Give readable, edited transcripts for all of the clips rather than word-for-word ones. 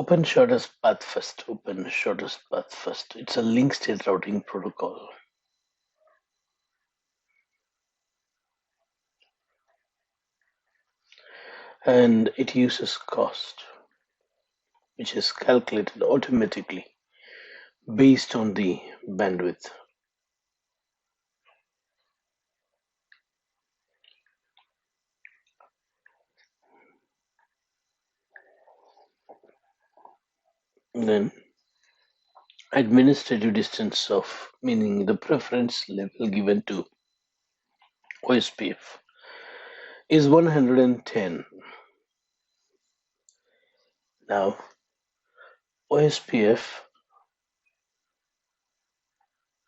open shortest path first. Open shortest path first. It's a link state routing protocol. And it uses cost, which is calculated automatically based on the bandwidth. And then administrative distance of, meaning the preference level given to OSPF, is 110. Now, OSPF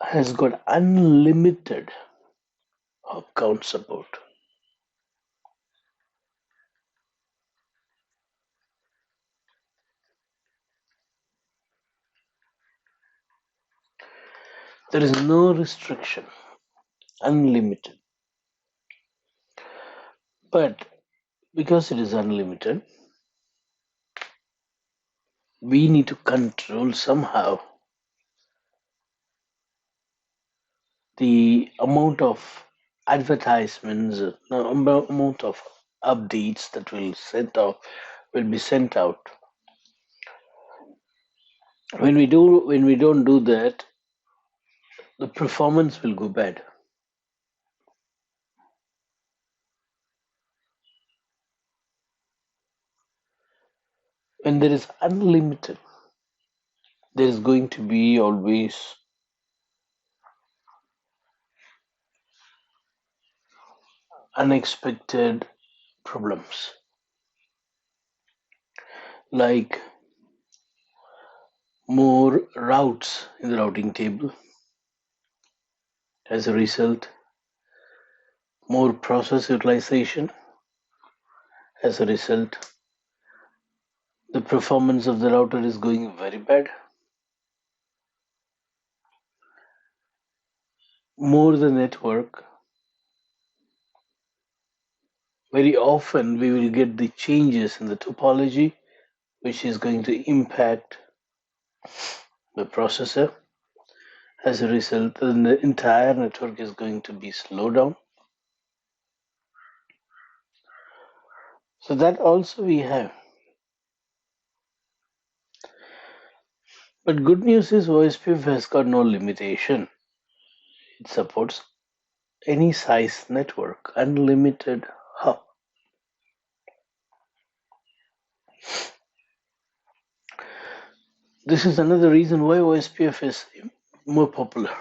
has got unlimited hop count support. There is no restriction, unlimited. But because it is unlimited, we need to control somehow the amount of advertisements, amount of updates that will be sent out. When we don't do that, the performance will go bad. When there is unlimited, there is going to be always unexpected problems, like more routes in the routing table. As a result, more process utilization. As a result, the performance of the router is going very bad. More the network, very often we will get the changes in the topology, which is going to impact the processor. As a result, the entire network is going to be slowed down. So that also we have. But good news is OSPF has got no limitation. It supports any size network, unlimited hop. This is another reason why OSPF is more popular.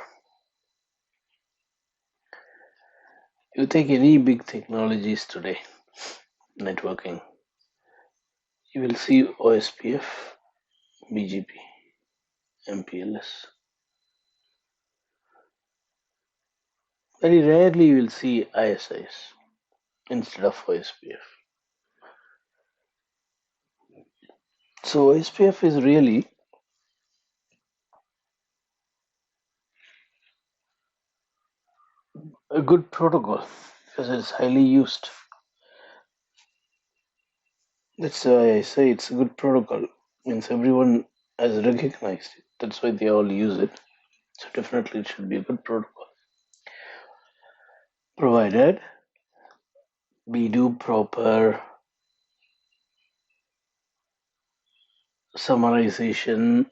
You take any big technologies today, networking, you will see OSPF, BGP, MPLS. Very rarely you will see ISIs instead of OSPF. So OSPF is really a good protocol because it's highly used. That's why I say it's a good protocol. Means everyone has recognized it. That's why they all use it. So definitely it should be a good protocol. Provided we do proper summarization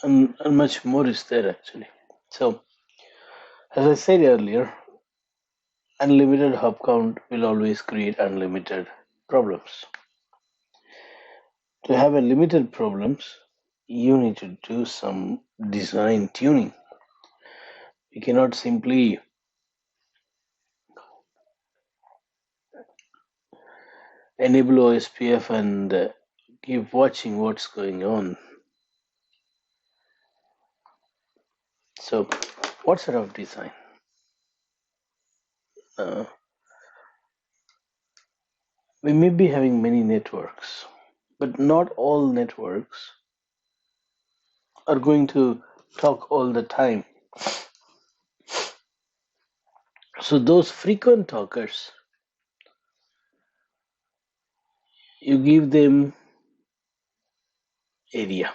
and much more is there actually. So as I said earlier, unlimited hop count will always create unlimited problems. To have a limited problems, you need to do some design tuning. You cannot simply enable OSPF and keep watching what's going on. So, what sort of design? We may be having many networks, but not all networks are going to talk all the time. So those frequent talkers you give them area.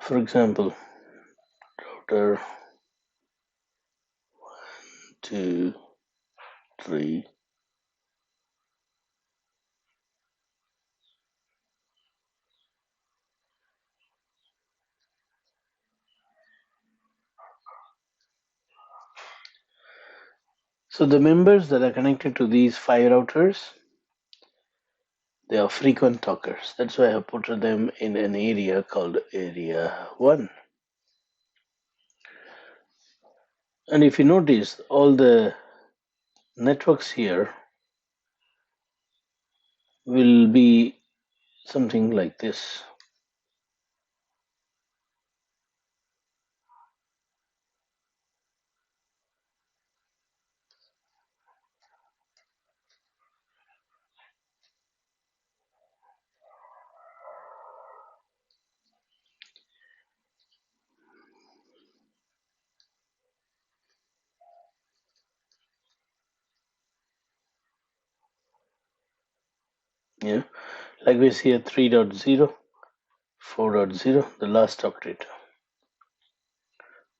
For example, router 2, 3. So the members that are connected to these 5 routers, they are frequent talkers. That's why I have put them in an area called area 1. And if you notice, all the networks here will be something like this. Yeah, like we see at 3.0, 4.0, the last operator.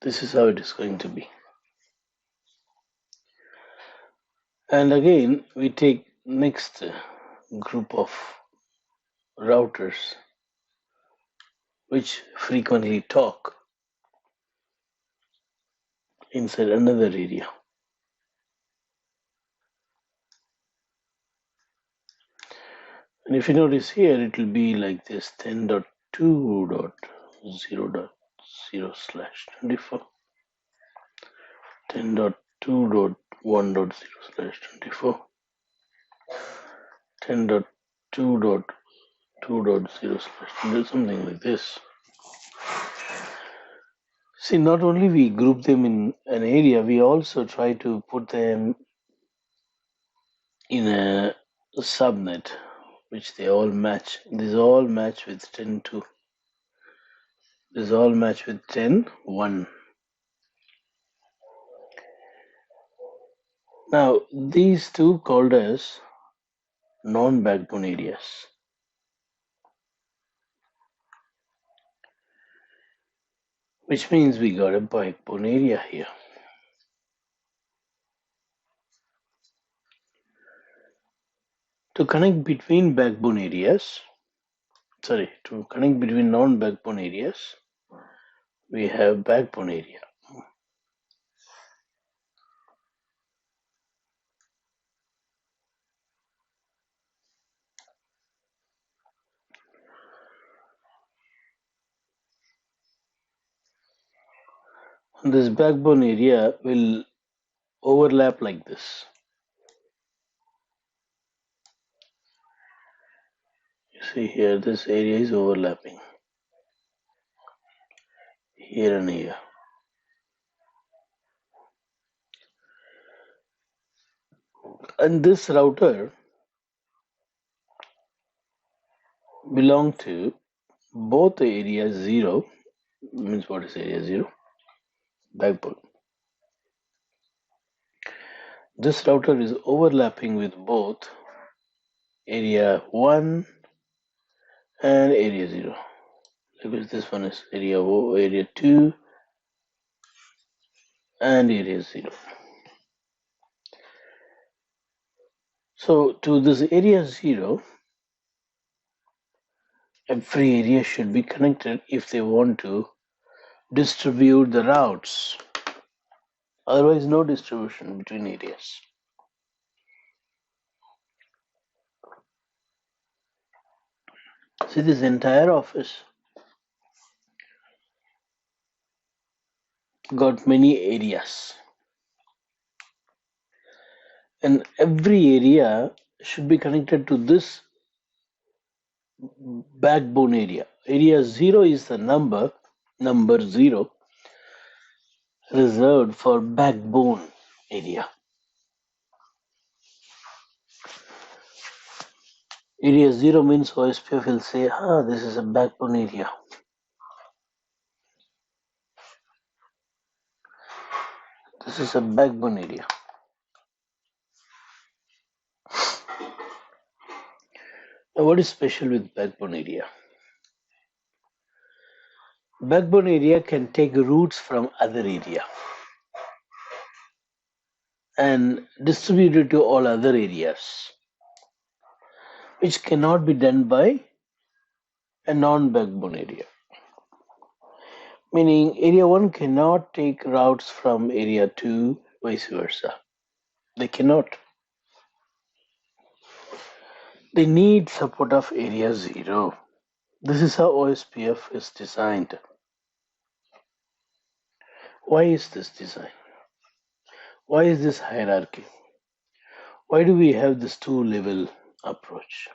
This is how it is going to be. And again, we take next group of routers which frequently talk inside another area. And if you notice here, it will be like this 10.2.0.0/24, 10.2.1.0/24, 10.2.2.0/, something like this. See, not only we group them in an area, we also try to put them in a subnet, which they all match. These all match with 10.2. These all match with 10.1. Now, these two called as non-backbone areas. Which means we got a backbone area here. To connect between backbone areas, to connect between non-backbone areas, we have backbone area. And this backbone area will overlap like this. You see here, this area is overlapping here and here. And this router belong to both area 0, means what is area 0? Backbone. This router is overlapping with both area 1 and area 0. Because this one is area 2 and area 0. So to this area 0, every area should be connected if they want to distribute the routes. Otherwise, no distribution between areas. See, this entire office got many areas. And every area should be connected to this backbone area. Area 0 is the number 0, reserved for backbone area. Area 0 means OSPF will say, this is a backbone area. This is a backbone area. Now, what is special with backbone area? Backbone area can take roots from other area and distribute it to all other areas, which cannot be done by a non-backbone area. Meaning area 1 cannot take routes from area 2, vice versa. They cannot. They need support of area 0. This is how OSPF is designed. Why is this design? Why is this hierarchy? Why do we have this two-level approach?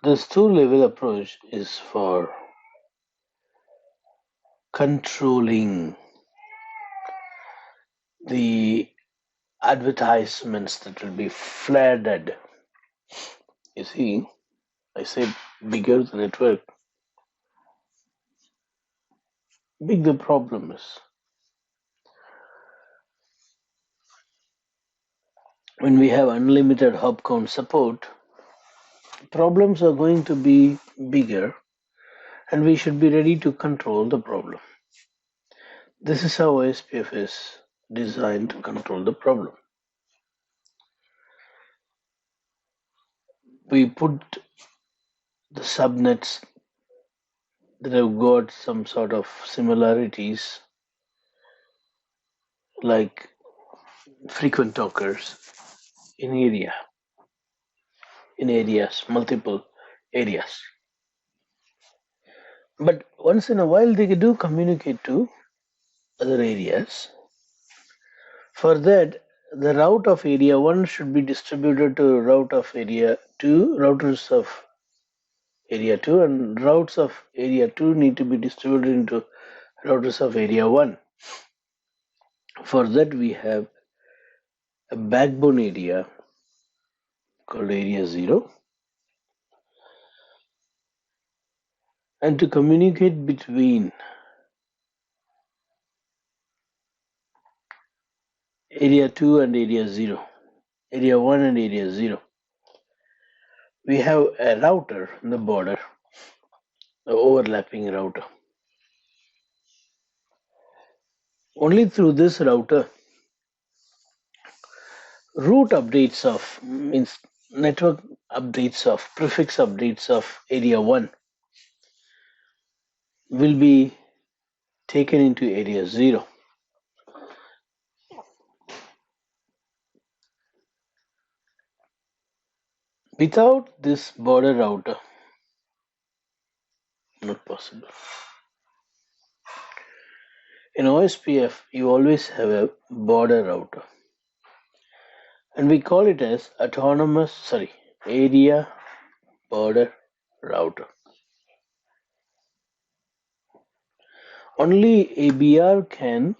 This two-level approach is for controlling the advertisements that will be flooded. You see, I say bigger the network, big the problem is. When we have unlimited hop count support, problems are going to be bigger and we should be ready to control the problem. This is how OSPF is designed to control the problem. We put the subnets that have got some sort of similarities, like frequent talkers, in areas, multiple areas. But once in a while they do communicate to other areas. For that, the route of area 1 should be distributed to route of area 2, routers of area 2, and routes of area 2 need to be distributed into routers of area 1. For that, we have a backbone area called area 0. And to communicate between area 2 and area 0, area 1 and area 0, we have a router in the border, the overlapping router. Only through this router, route updates of means network updates of prefix updates of area 1 will be taken into area 0. Without this border router, not possible. In OSPF, you always have a border router, and we call it as area border router. Only ABR can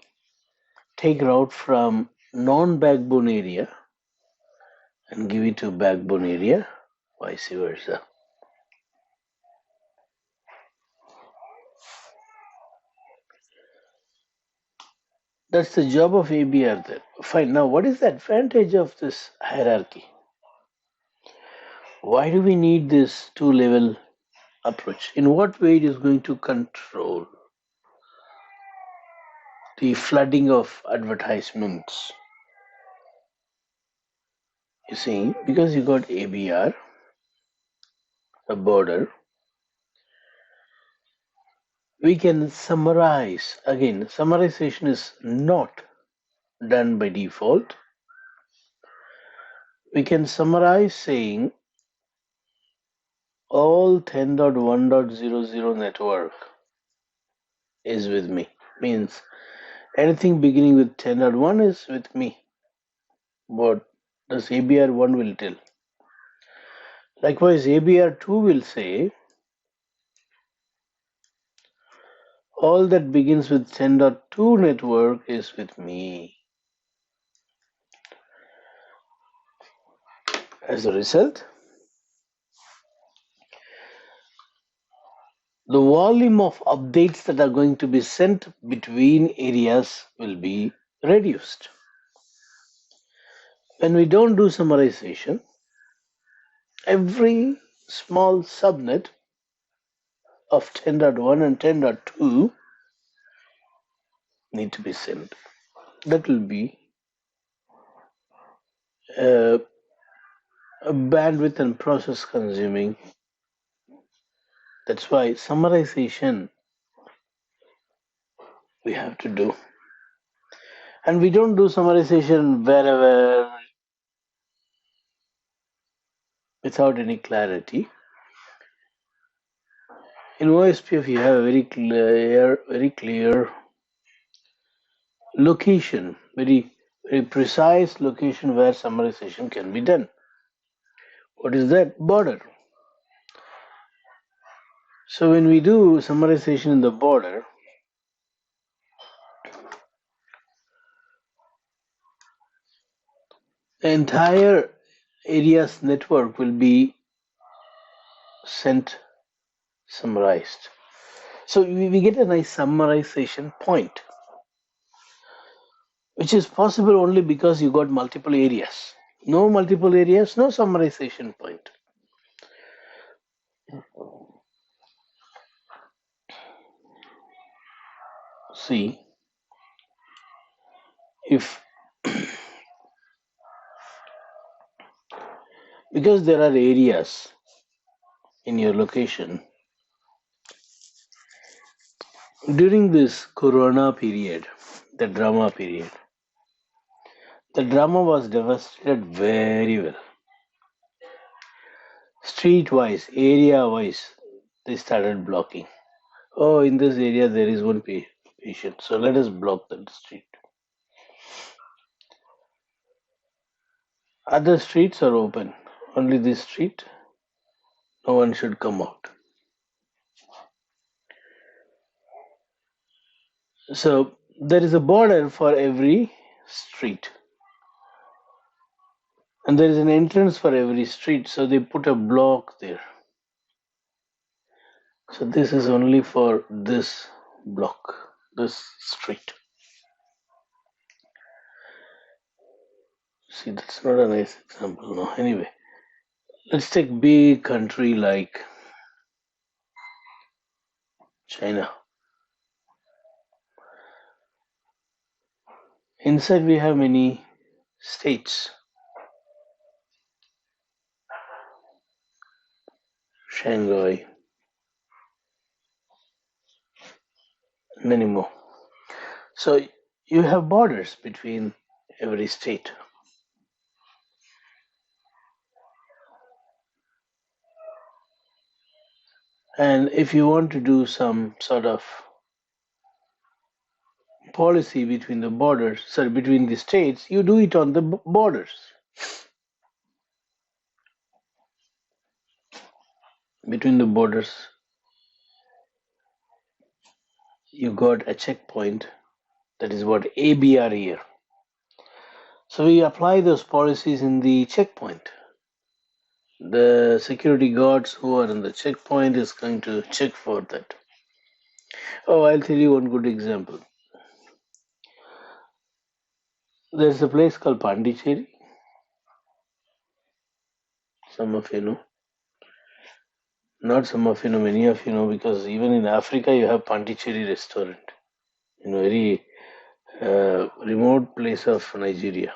take route from non-backbone area and give it to backbone area, vice versa. That's the job of ABR there. Fine. Now, what is the advantage of this hierarchy? Why do we need this two-level approach? In what way it is going to control the flooding of advertisements? You see, because you got ABR, a border, we can summarize. Again, summarization is not done by default. We can summarize saying all 10.1.00 network is with me. Means anything beginning with 10.1 is with me. What does ABR1 will tell? Likewise, ABR2 will say all that begins with 10.2 network is with me. As a result, the volume of updates that are going to be sent between areas will be reduced. When we don't do summarization, every small subnet of 10.1 and 10.2 need to be sent. That will be a bandwidth and process consuming. That's why summarization we have to do. And we don't do summarization wherever without any clarity. In OSPF, you have a very clear location, very precise location where summarization can be done. What is that? Border. So when we do summarization in the border, the entire area's network will be sent summarized. So we get a nice summarization point, which is possible only because you got multiple areas. No multiple areas, no summarization point. See, if because there are areas in your location during this corona period, the drama period, the drama was devastated very well. Street wise, area wise, they started blocking. Oh, in this area there is one patient, so let us block that street. Other streets are open. Only this street, no one should come out. So there is a border for every street. And there is an entrance for every street, so they put a block there. So this is only for this block, this street. See, that's not a nice example. No, anyway, let's take big country like China. Inside we have many states. Shanghai, many more. So you have borders between every state. And if you want to do some sort of policy between the borders, sorry, between the states, you do it on the borders. Between the borders, you got a checkpoint. That is what ABR here. So we apply those policies in the checkpoint. The security guards who are in the checkpoint is going to check for that. Oh, I'll tell you one good example. There's a place called Pondicherry. Some of you know. Not some of you know, many of you know, because even in Africa you have Pondicherry restaurant in a very remote place of Nigeria.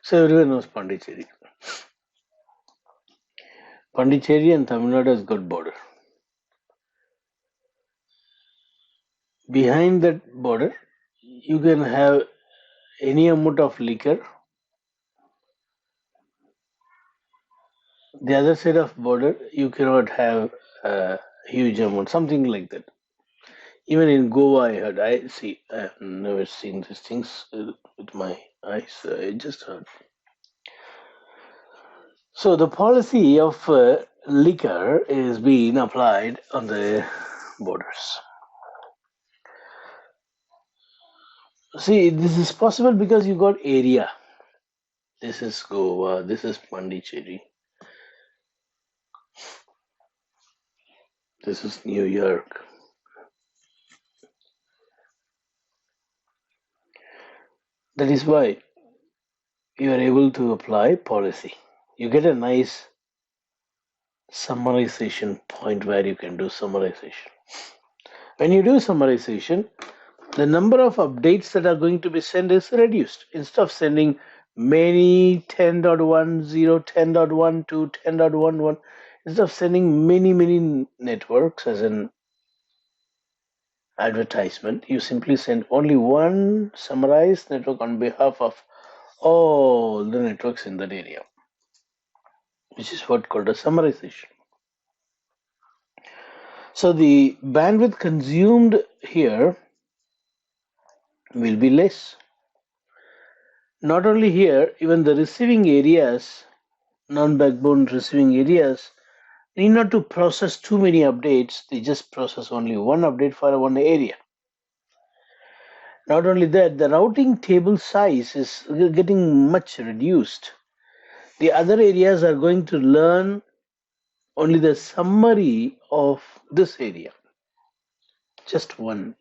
So everyone knows Pondicherry. Pondicherry and Tamil Nadu has got border. Behind that border, you can have any amount of liquor. The other side of border, you cannot have a huge amount, something like that. Even in Goa, I have never seen these things with my eyes. I just heard. So the policy of liquor is being applied on the borders. See, this is possible because you got area. This is Goa, this is Pondicherry. This is New York. That is why you are able to apply policy. You get a nice summarization point where you can do summarization. When you do summarization, the number of updates that are going to be sent is reduced. Instead of sending many 10.10, 10.12, 10.11, instead of sending many networks as an advertisement, you simply send only one summarized network on behalf of all the networks in that area, which is what called a summarization. So the bandwidth consumed here will be less. Not only here, even the receiving areas, non-backbone receiving areas, need not to process too many updates. They just process only one update for one area. Not only that, the routing table size is getting much reduced. The other areas are going to learn only the summary of this area. Just one.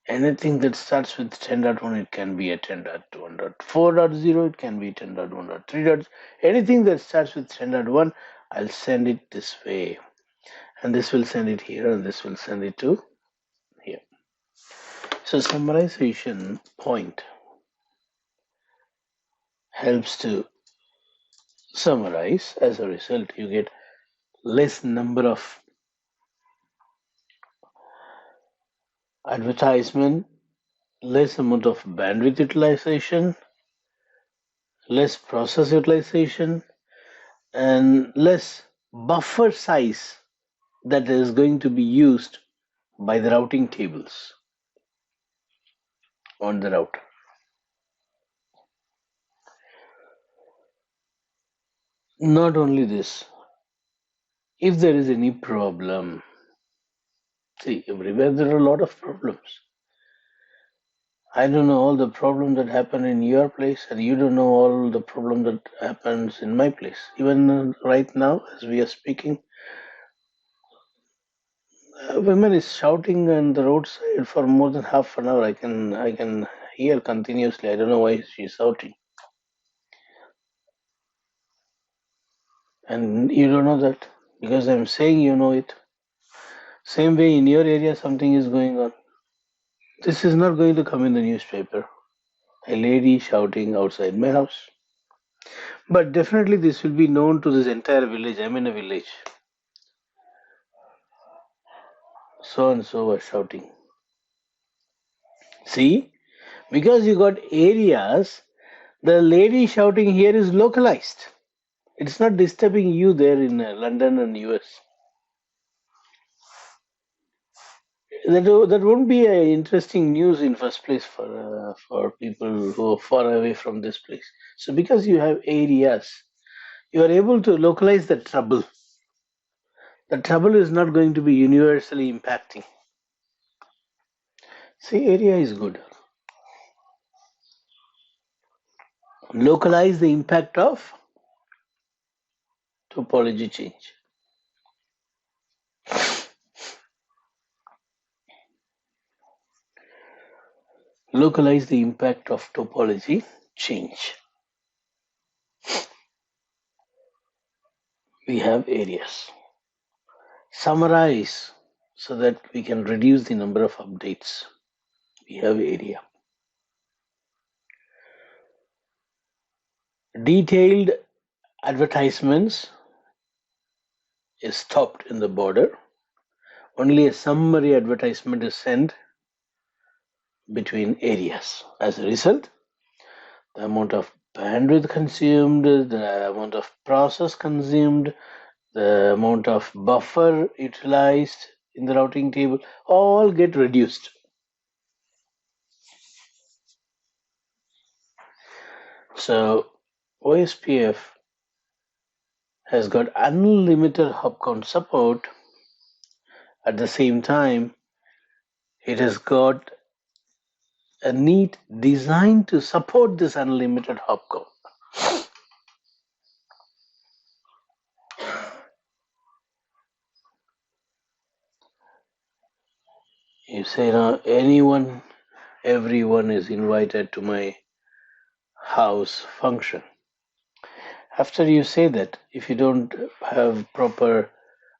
Anything that starts with 10.1, it can be a 10.1.4.0, it can be 10.1.3. Anything that starts with 10.1, I'll send it this way. And this will send it here, and this will send it to here. So summarization point helps to summarize. As a result, you get less number of advertisement, less amount of bandwidth utilization, less process utilization, and less buffer size that is going to be used by the routing tables on the router. Not only this, if there is any problem, see, everywhere there are a lot of problems. I don't know all the problems that happen in your place, and you don't know all the problem that happens in my place. Even right now, as we are speaking, a woman is shouting on the roadside for more than half an hour. I can hear continuously. I don't know why she's shouting, and you don't know that because I'm saying you know it. Same way in your area, something is going on. This is not going to come in the newspaper. A lady shouting outside my house. But definitely this will be known to this entire village. I'm in a village. So and so was shouting. See, because you got areas, the lady shouting here is localized. It's not disturbing you there in London and US. That won't be a interesting news in first place for people who are far away from this place. So because you have areas, you are able to localize the trouble. The trouble is not going to be universally impacting. See, area is good. Localize the impact of topology change. Localize the impact of topology change. We have areas. Summarize so that we can reduce the number of updates. We have area. Detailed advertisements is stopped in the border. Only a summary advertisement is sent between areas. As a result, the amount of bandwidth consumed, the amount of process consumed, the amount of buffer utilized in the routing table all get reduced. So OSPF has got unlimited hop count support. At the same time, it has got a neat design to support this unlimited hop count. You say now everyone is invited to my house function. After you say that, if you don't have proper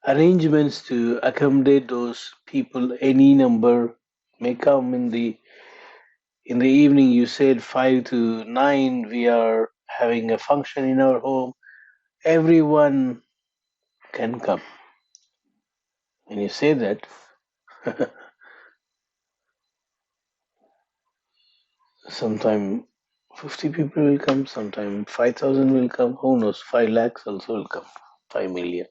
arrangements to accommodate those people, any number may come in the evening. You said 5 to 9 we are having a function in our home. Everyone can come. When you say that, sometime 50 people will come, sometime 5,000 will come, who knows, 5 lakhs also will come, 5 million.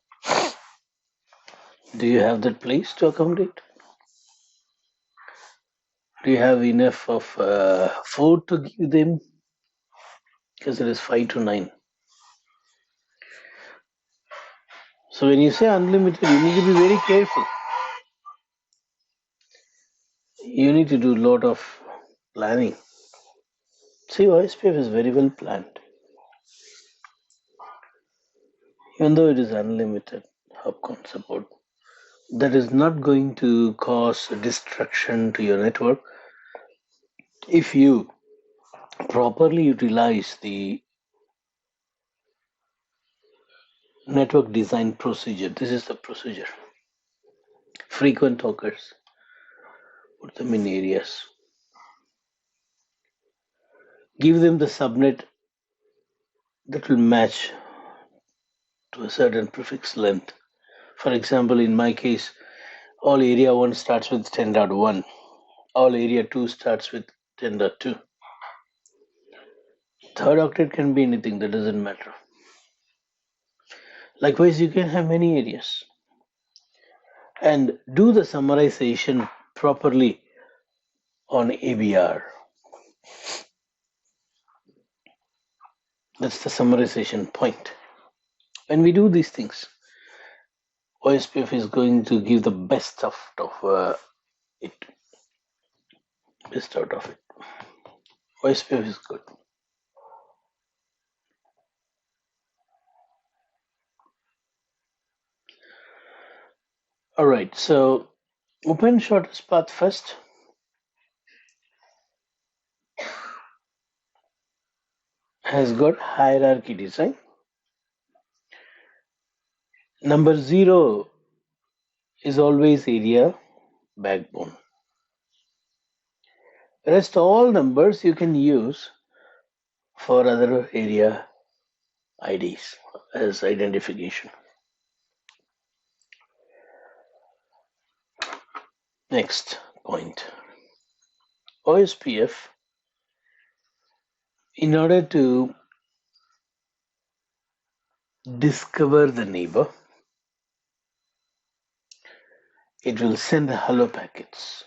Do you have that place to accommodate? Do you have enough of food to give them? Because it is 5 to 9. So when you say unlimited, you need to be very careful. You need to do a lot of planning. See, OSPF is very well planned. Even though it is unlimited hopcon support, that is not going to cause destruction to your network if you properly utilize the network design procedure. This is the procedure. Frequent talkers, put them in areas. Give them the subnet that will match to a certain prefix length. For example, in my case, all area 1 starts with 10.1. All area 2 starts with 10.2. Third octet can be anything, that doesn't matter. Likewise, you can have many areas. And do the summarization properly on ABR. That's the summarization point. When we do these things, OSPF is going to give the best of it. Best out of it. OSPF is good. All right, so open shortest path first. Has got hierarchy design. Number 0 is always area backbone. Rest all numbers you can use for other area IDs as identification. Next point. OSPF, in order to discover the neighbor, it will send hello packets.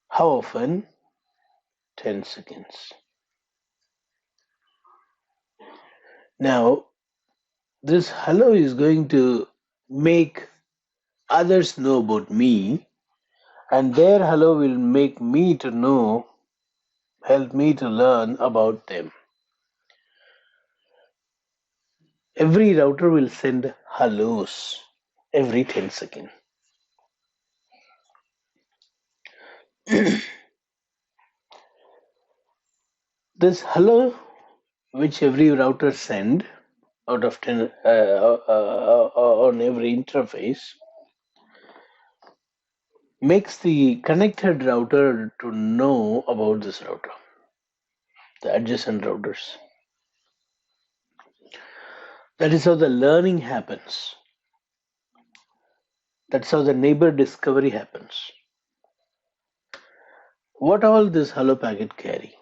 How often? 10 seconds. Now, this hello is going to make others know about me, and their hello will make me to know, help me to learn about them. Every router will send hellos every 10 seconds. This hello, which every router send out of 10 on every interface, makes the connected router to know about this router, the adjacent routers. That is how the learning happens. That's how the neighbor discovery happens. What all this hello packet carry?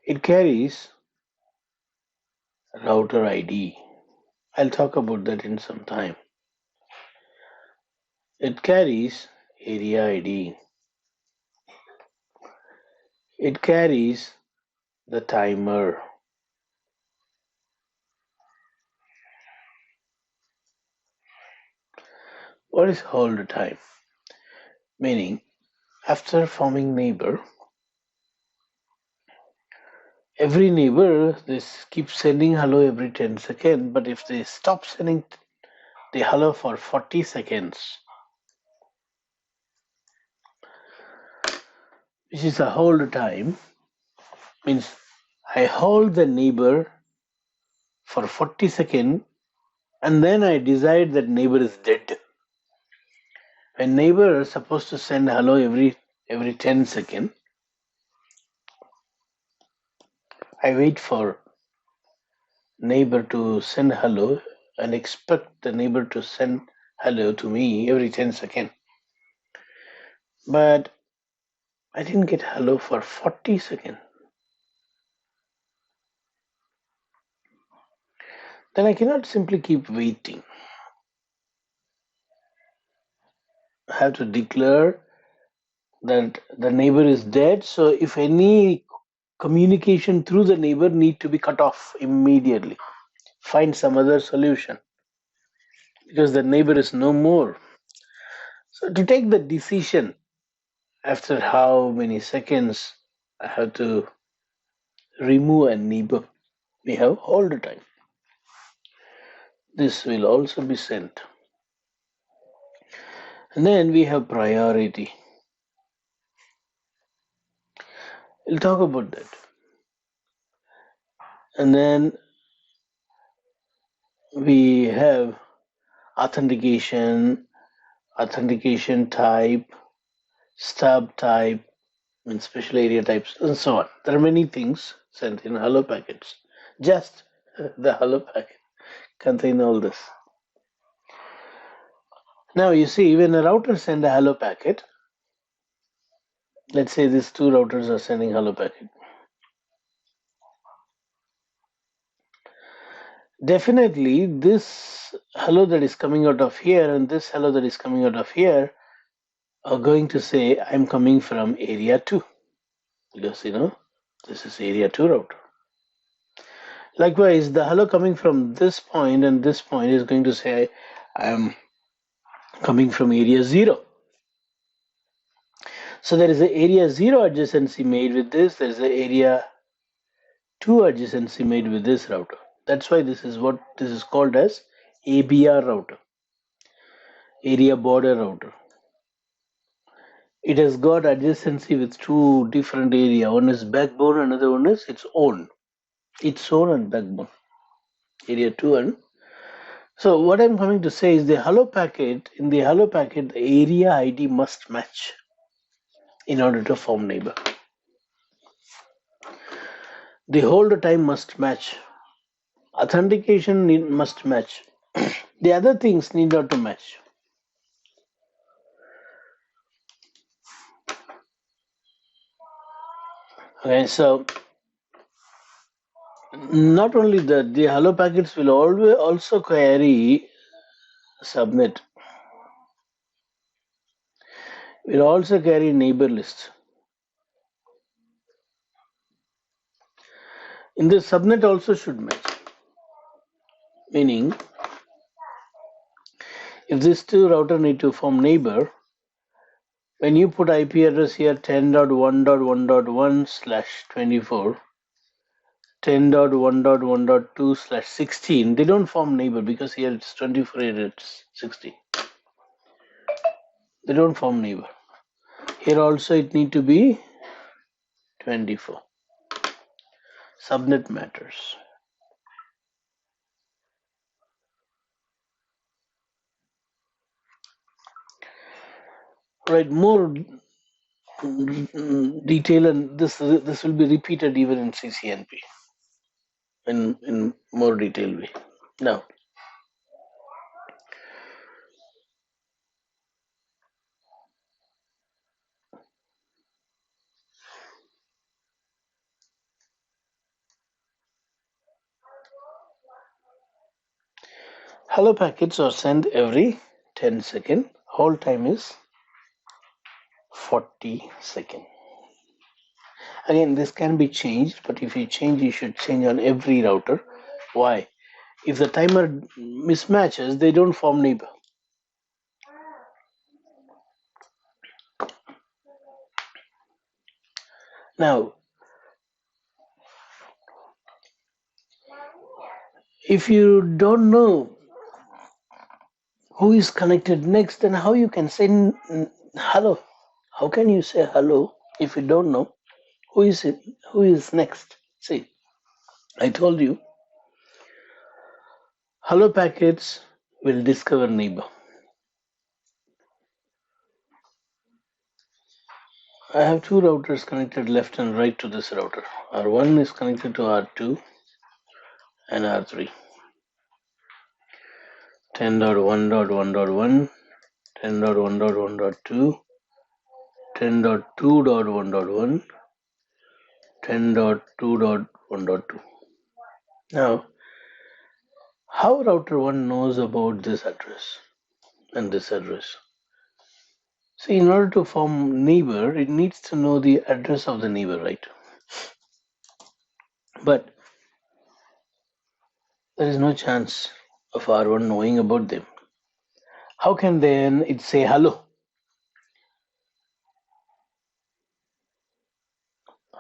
It carries router ID. I'll talk about that in some time. It carries area ID. It carries the timer. What is hold time? Meaning, after forming neighbor, every neighbor, they keep sending hello every 10 seconds, but if they stop sending the hello for 40 seconds, which is a hold time, means I hold the neighbor for 40 seconds and then I decide that neighbor is dead. A neighbor is supposed to send hello every 10 seconds. I wait for neighbor to send hello and expect the neighbor to send hello to me every 10 seconds. But I didn't get hello for 40 seconds. Then I cannot simply keep waiting. I have to declare that the neighbor is dead. So if any communication through the neighbor need to be cut off immediately. Find some other solution because the neighbor is no more. So to take the decision after how many seconds I have to remove a neighbor, we have all the time. This will also be sent. And then we have priority. We'll talk about that. And then we have authentication, authentication type, stub type, and special area types, and so on. There are many things sent in hello packets. Just the hello packet contain all this. Now you see, when a router send a hello packet, let's say these two routers are sending hello packet. Definitely, this hello that is coming out of here and this hello that is coming out of here are going to say, I'm coming from area 2. Because, this is area 2 router. Likewise, the hello coming from this point and this point is going to say, I'm coming from area 0. So there is an area 0 adjacency made with this. There is an area 2 adjacency made with this router. That's why this is what this is called as ABR router, area border router. It has got adjacency with two different area. One is backbone, another one is its own and backbone. Area 2 and so what I'm coming to say is the hello packet, in the hello packet, the area ID must match in order to form neighbor. The hold time must match. Authentication must match. The other things need not to match. Okay, so not only that, the hello packets will always also carry subnet. Will also carry neighbor list. In the subnet also should match. Meaning, if these two router need to form neighbor, when you put IP address here 10.1.1.1/24, 10.1.1.2/16, they don't form neighbor because here it's 24, here it's 16. They don't form neighbor. Here also it need to be 24. Subnet matters. Right, more detail, and this will be repeated even in CCNP in more detail way. Now, hello packets are sent every 10 seconds. Hold time is 40 seconds. Again, this can be changed, but if you change, you should change on every router. Why? If the timer mismatches, they don't form neighbor. Now, if you don't know who is connected next, and how you can say hello. How can you say hello if you don't know who is it, who is next? See, I told you, hello packets will discover neighbor. I have two routers connected left and right to this router. R1 is connected to R2 and R3. 10.1.1.1, 10.1.1.2, 10.2.1.1, 10.2.1.2. Now, how router 1 knows about this address and this address? See, in order to form neighbor, it needs to know the address of the neighbor, right? But there is no chance of R1 knowing about them. How can then it say hello?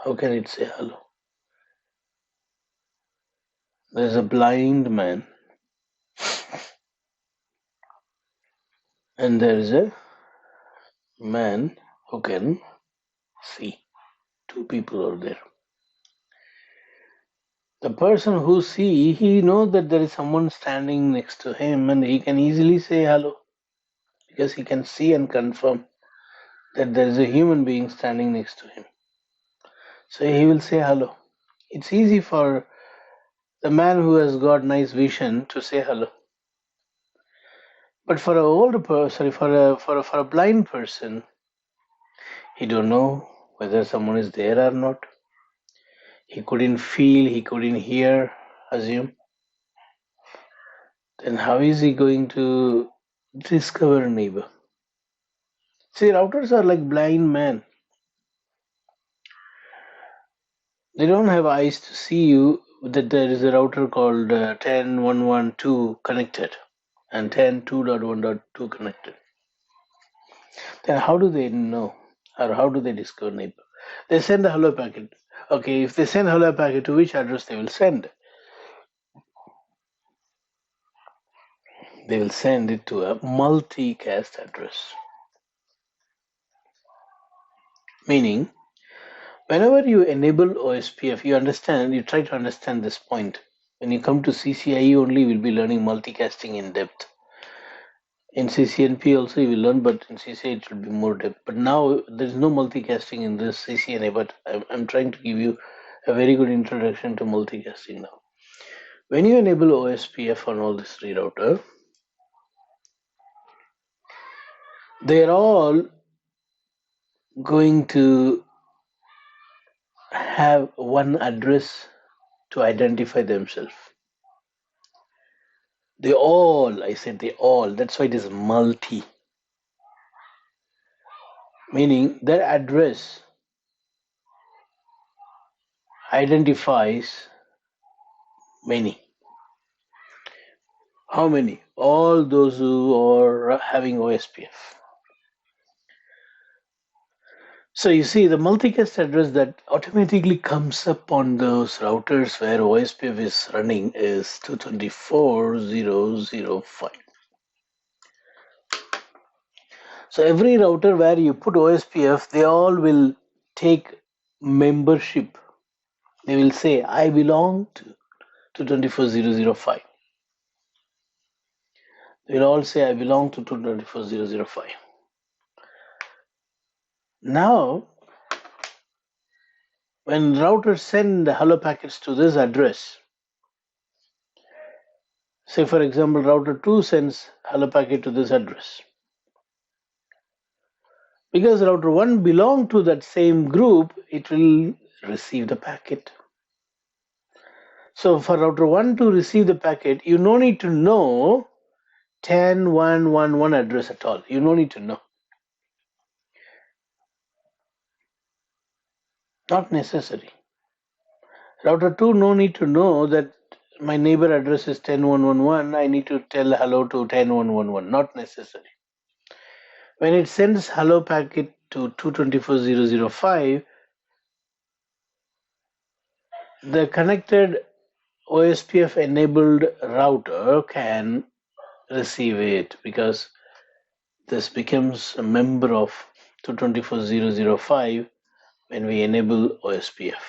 How can it say hello? There's a blind man and there is a man who can see. Two people are there. The person who see, he knows that there is someone standing next to him and he can easily say hello because he can see and confirm that there is a human being standing next to him. So he will say hello. It's easy for the man who has got nice vision to say hello. But for a older person, for a blind person, he don't know whether someone is there or not. He couldn't feel, he couldn't hear, assume. Then how is he going to discover a neighbor? See, routers are like blind men. They don't have eyes to see you that there is a router called 10.1.1.2 connected and 10.2.1.2 connected. Then how do they know or how do they discover neighbor? They send a hello packet. Okay, if they send hello packet, to which address they will send? They will send it to a multicast address. Meaning, whenever you enable OSPF, you try to understand this point. When you come to CCIE only, you will be learning multicasting in depth. In CCNP also you will learn, but in CCA it will be more depth. But now there is no multicasting in this CCNA, but I'm trying to give you a very good introduction to multicasting now. When you enable OSPF on all this rerouter, they're all going to have one address to identify themselves. I said they all, that's why it is multi. Meaning their address identifies many. How many? All those who are having OSPF. So you see the multicast address that automatically comes up on those routers where OSPF is running is 224.0.0.5. So every router where you put OSPF, they all will take membership. They will say, I belong to 224.0.0.5. They will all say, I belong to 224.0.0.5. Now, when routers send hello packets to this address, say for example, router 2 sends hello packet to this address. Because router 1 belongs to that same group, it will receive the packet. So for router 1 to receive the packet, you no need to know 10.1.1.1 address at all. You no need to know. Not necessary. Router 2 no need to know that my neighbor address is 10.1.1.1. I need to tell hello to 10.1.1.1. Not necessary. When it sends hello packet to 224.0.0.5, the connected OSPF enabled router can receive it because this becomes a member of 224.0.0.5 when we enable OSPF.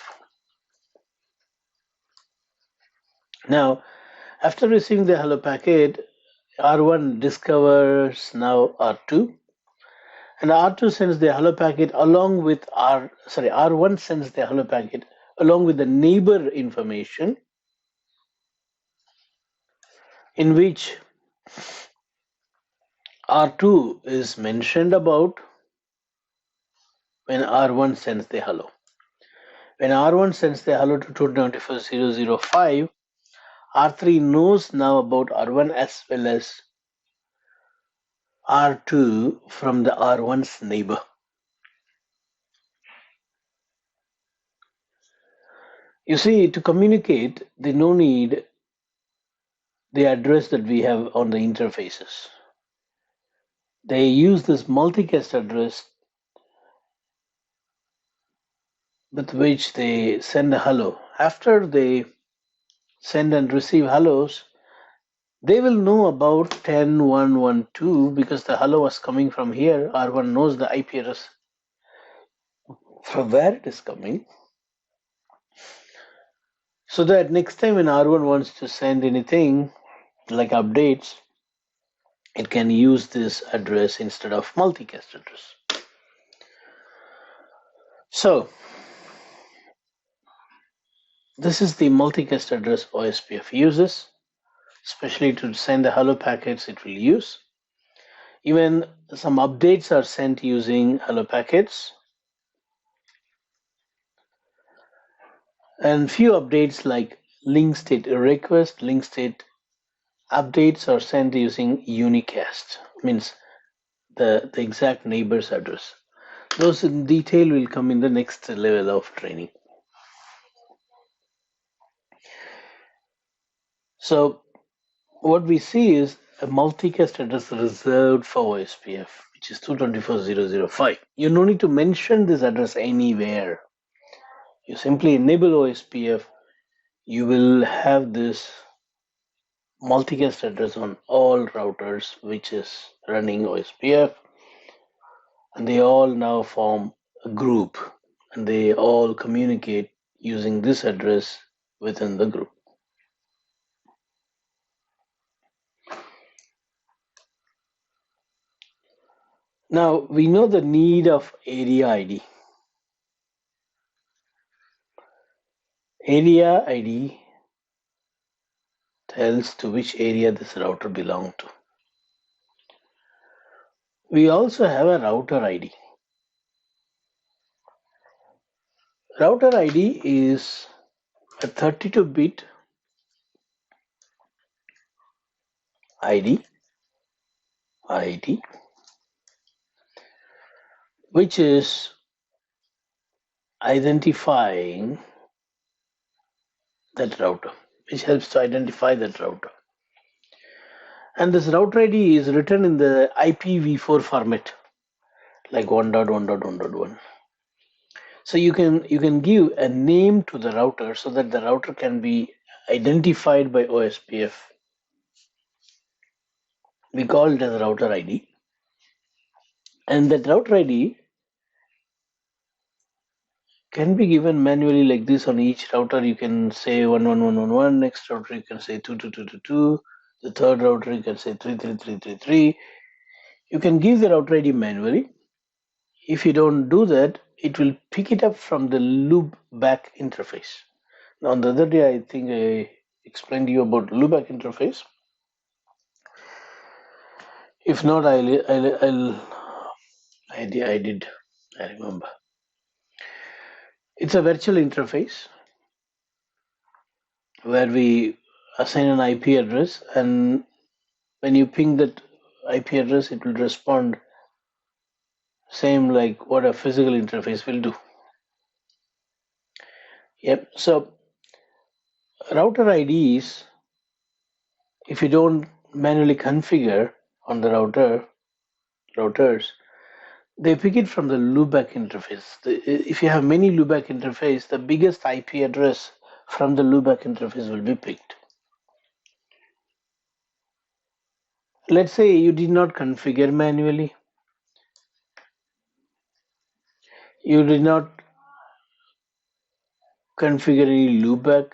Now, after receiving the hello packet, R1 discovers now R2, and R2 sends the hello packet along with R1 sends the hello packet along with the neighbor information, in which R2 is mentioned about when R1 sends the hello. When R1 sends the hello to 224.0.0.5, R3 knows now about R1 as well as R2 from the R1's neighbor. You see, to communicate, they no need the address that we have on the interfaces. They use this multicast address with which they send a hello. After they send and receive hellos, they will know about 10.1.1.2 because the hello was coming from here. R1 knows the IP address from where it is coming. So that next time when R1 wants to send anything like updates, it can use this address instead of multicast address. So this is the multicast address OSPF uses, especially to send the hello packets it will use. Even some updates are sent using hello packets. And few updates like link state request, link state updates are sent using unicast, means the exact neighbor's address. Those in detail will come in the next level of training. So what we see is a multicast address reserved for OSPF, which is 224.0.0.5. You no need to mention this address anywhere. You simply enable OSPF, you will have this multicast address on all routers which is running OSPF, and they all now form a group and they all communicate using this address within the group. Now we know the need of area ID. Area ID tells to which area this router belongs to. We also have a router ID. Router ID is a 32-bit ID, which is identifying that router, which helps to identify that router. And this router ID is written in the IPv4 format, like 1.1.1.1. So you can give a name to the router so that the router can be identified by OSPF. We call it as router ID. And that router ID can be given manually like this. On each router you can say 11111, next router you can say 22222, the third router you can say 33333. You can give the router ID manually. If you don't do that, it will pick it up from the loopback interface. Now, the other day, I think I explained to you about loopback interface. If not, I did. I remember. It's a virtual interface where we assign an IP address, and when you ping that IP address, it will respond same like what a physical interface will do. Yep. So router IDs, if you don't manually configure on the routers, they pick it from the loopback interface. If you have many loopback interface, the biggest IP address from the loopback interface will be picked. let's say you did not configure manually, you did not configure any loopback,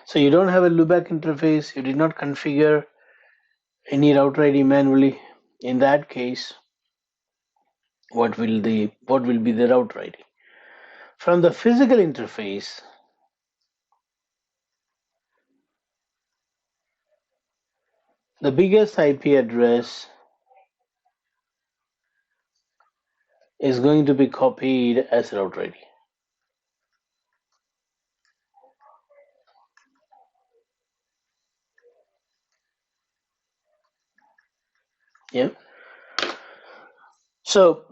so you don't have a loopback interface, you did not configure any router ID manually. In that case, what will be the router ID? From the physical interface, the biggest IP address is going to be copied as router ID. Yeah. So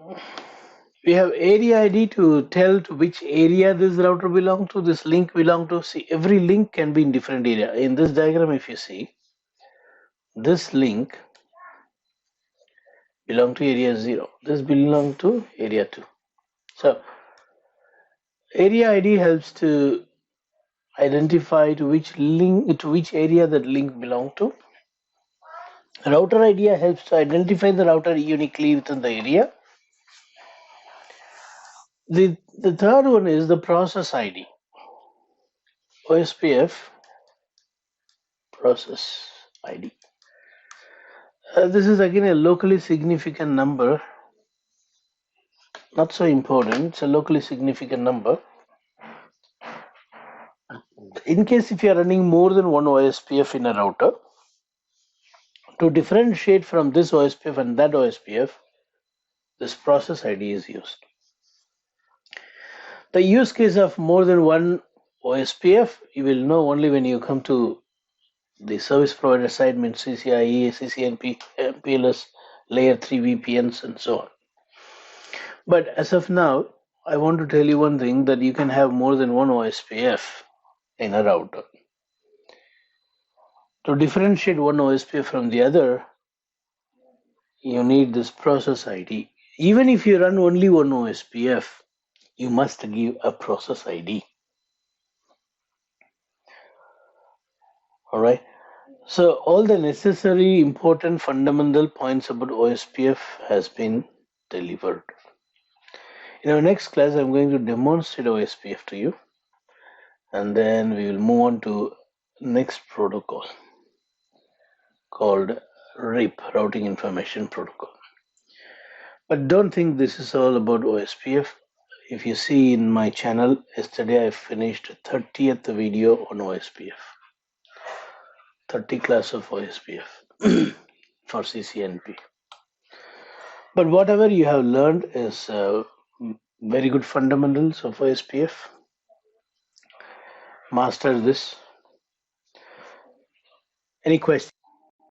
we have area ID to tell to which area this router belong to, this link belong to. See, every link can be in different area. In this diagram, if you see, this link belong to area 0. This belong to area 2. So area ID helps to identify to which link, to which area that link belong to. Router ID helps to identify the router uniquely within the area. The third one is the process ID. OSPF process ID. This is again a locally significant number. Not so important. It's a locally significant number. In case if you are running more than one OSPF in a router, to differentiate from this OSPF and that OSPF, this process ID is used. The use case of more than one OSPF, you will know only when you come to the service provider side, means CCIE, CCNP, MPLS, layer 3 VPNs, and so on. But as of now, I want to tell you one thing, that you can have more than one OSPF in a router. To differentiate one OSPF from the other, you need this process ID. Even if you run only one OSPF, you must give a process ID. All right. So all the necessary important fundamental points about OSPF has been delivered. In our next class, I'm going to demonstrate OSPF to you, and then we will move on to next protocol called RIP, Routing Information Protocol. But don't think this is all about OSPF. If you see in my channel, yesterday I finished 30th video on OSPF. 30 class of OSPF for CCNP. But whatever you have learned is very good fundamentals of OSPF. Master this. Any questions?